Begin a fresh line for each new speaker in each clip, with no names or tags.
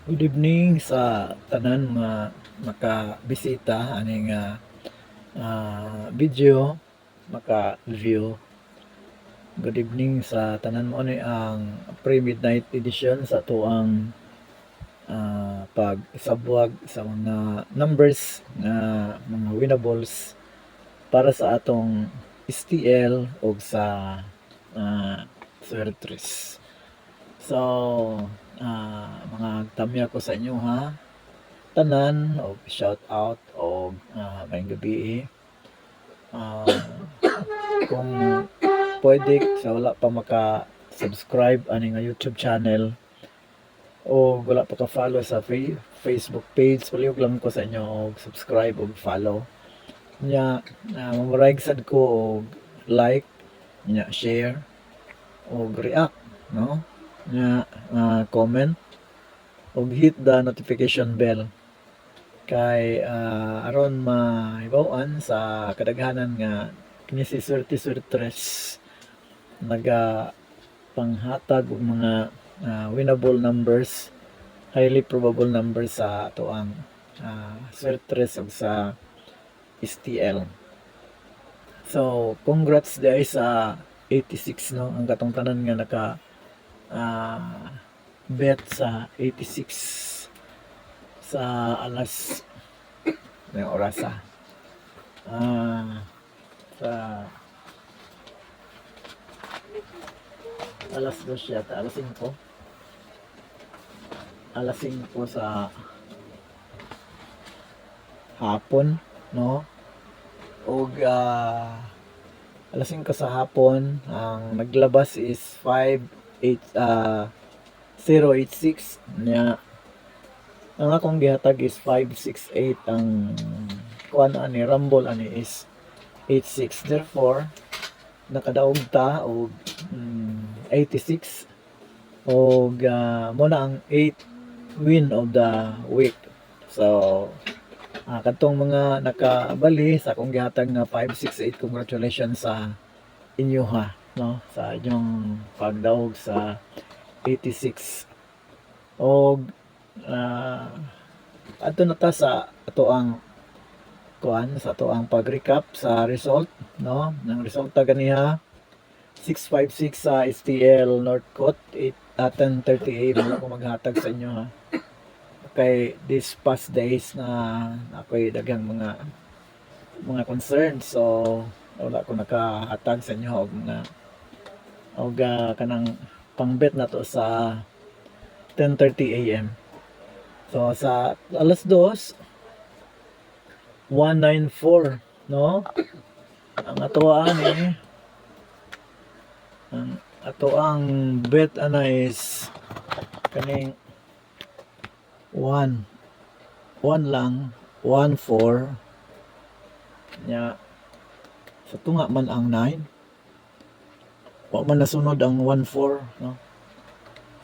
Good evening sa tanan nga makabisita aning video maka-view. Good evening sa tanan mo ni ang pre-midnight edition sa tuang pagsabwag sa mga numbers nga mga winnables para sa atong STL o sa Swertres. So, mga tamya ko sa inyo ha tanan o shout out o maayong gabi. Kung pwede sa wala pa maka-subscribe ani nga YouTube channel o wala pa ka-follow sa Facebook page, palihog lang ko sa inyo og subscribe o follow. Nya mamurag sad ko og like, nya share og react, no? Nya comment og hit the notification bell kay aron mahibaw-an sa kadaghanan nga kini si Swertres naga panghatag og mga winnable numbers, highly probable numbers sa ato ang Swertres ug sa STL. So, congrats dahil sa 86 no, ang katong tanan nga naka bet sa 86 sa alas ng orasa sa alas 2 yata, alas 5 sa hapon, no? Og alas 5 sa hapon ang naglabas is 086 nya ang akong gihatag is 568, ang kuan ani rumble ani is 86, therefore nakadaog ta og 86 og mo na ang 8 win of the week. So kadtong mga nakabali sa akong gihatag nga 568, congratulations sa inyo ha, no, sa inyong pagdaog sa 86. Og ato na ta sa ato ang pag-recap sa result, no? Ang resulta ganiha 656 sa STL Northcote, 10:38 wala ko maghatag sa inyo ha. Kay this past days na ako'y daghang mga concerns, so wala ko nakahatag sa inyo og kanang pangbet na to sa 10:30 AM. So sa alas 2 194, no? Ang ato ang bet ana is kaning 1 lang 14 nya sa tunga man ang 9, wa man nasunod ang 14, no?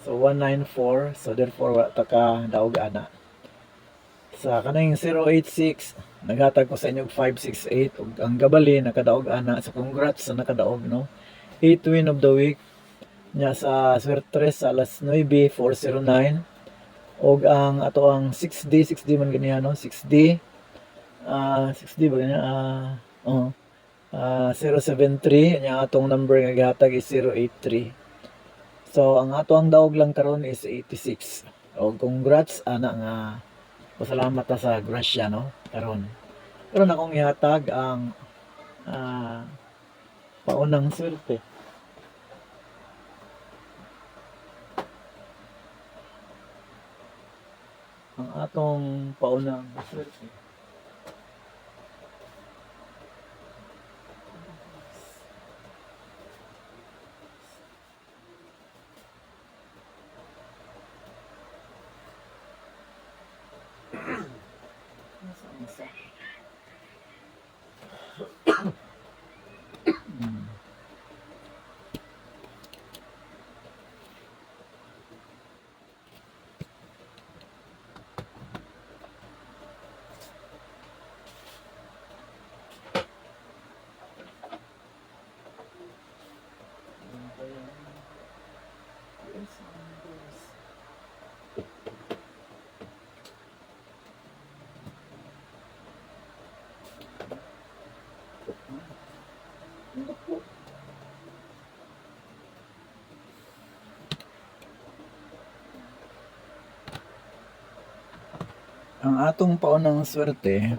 So 194, so therefore wa ta ka daog ana. Sa kanang 086 naghatag ko sa inyo 568 ug ang gabali nakadaog ana, so congrats sa nakadaog, no? 8 win of the week nya sa Swertres sa alas 9 409 og ang ato ang 6D man ganiya, no? 6D ba ganiya 073 nya atong number nga gihatag is 083. So ang ato ang daog lang karon is 86. O congrats ana nga pasalamat ta sa grasya, no, karon. Karon akong ihatag ang paunang swerte. Ang atong paunang swerte. Ang atong paunang swerte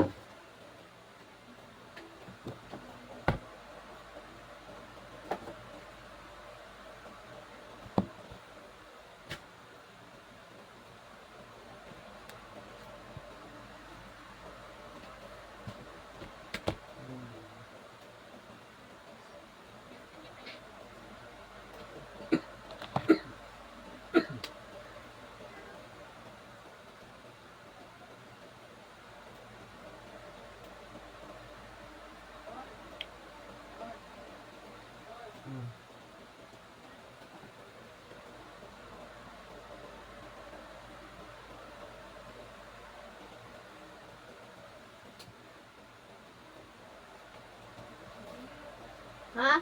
Ha?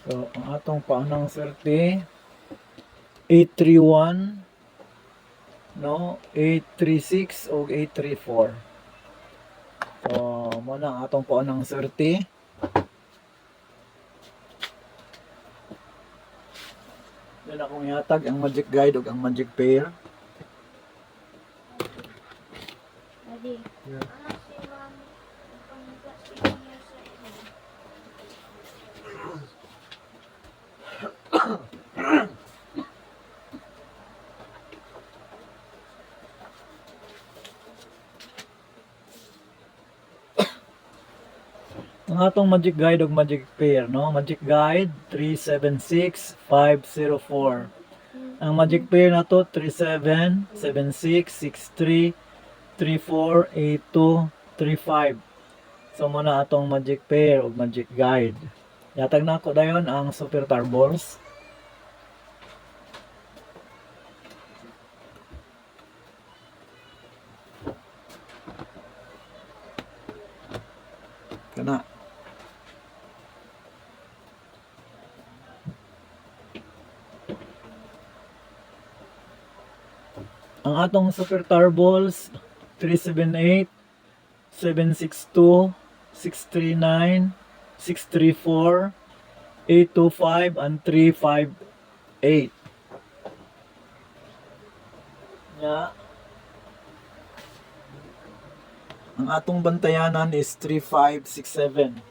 So, ang atong paunang swerte 831 no 836 o 834. So, mo na ang atong paunang swerte. Then akong ihatag ang magic guide ug ang magic pair.
Daddy.
Yeah.
Ano si mami? Pagpasok niya sa iyo.
Ang atong magic guide ug magic pair, no? Magic guide 376504. Ang magic pair na to 377663348235. So mo na atong magic pair ug magic guide. Yatag na ako dayon ang super tarballs. Kana. Ang atong super tarballs 378 762 639 634 825 and 358. Nya. Ang atong bantayanan is 3567.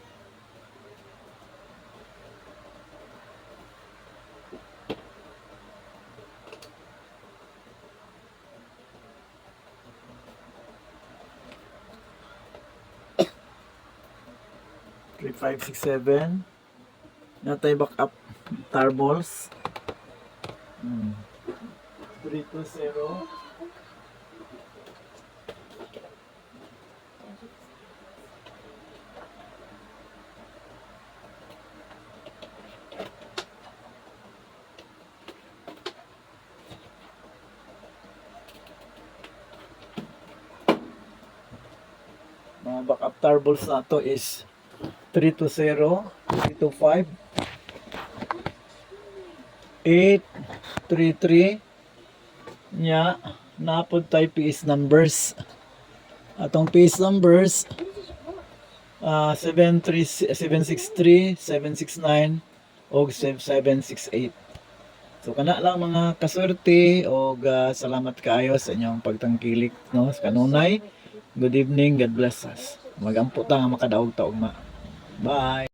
Three, 5, 6, 7. Natay backup tarballs. 320. Mga backup tarballs na to is 320, 325, 833. Nya, napod tayo PS numbers. Atong PS numbers 763, 769 o 768. So kana lang mga kaswerte o salamat kaayo sa inyong pagtangkilik no sa kanunay. Good evening, God bless us. Magampo ta nga makadaog ta ugma. Bye.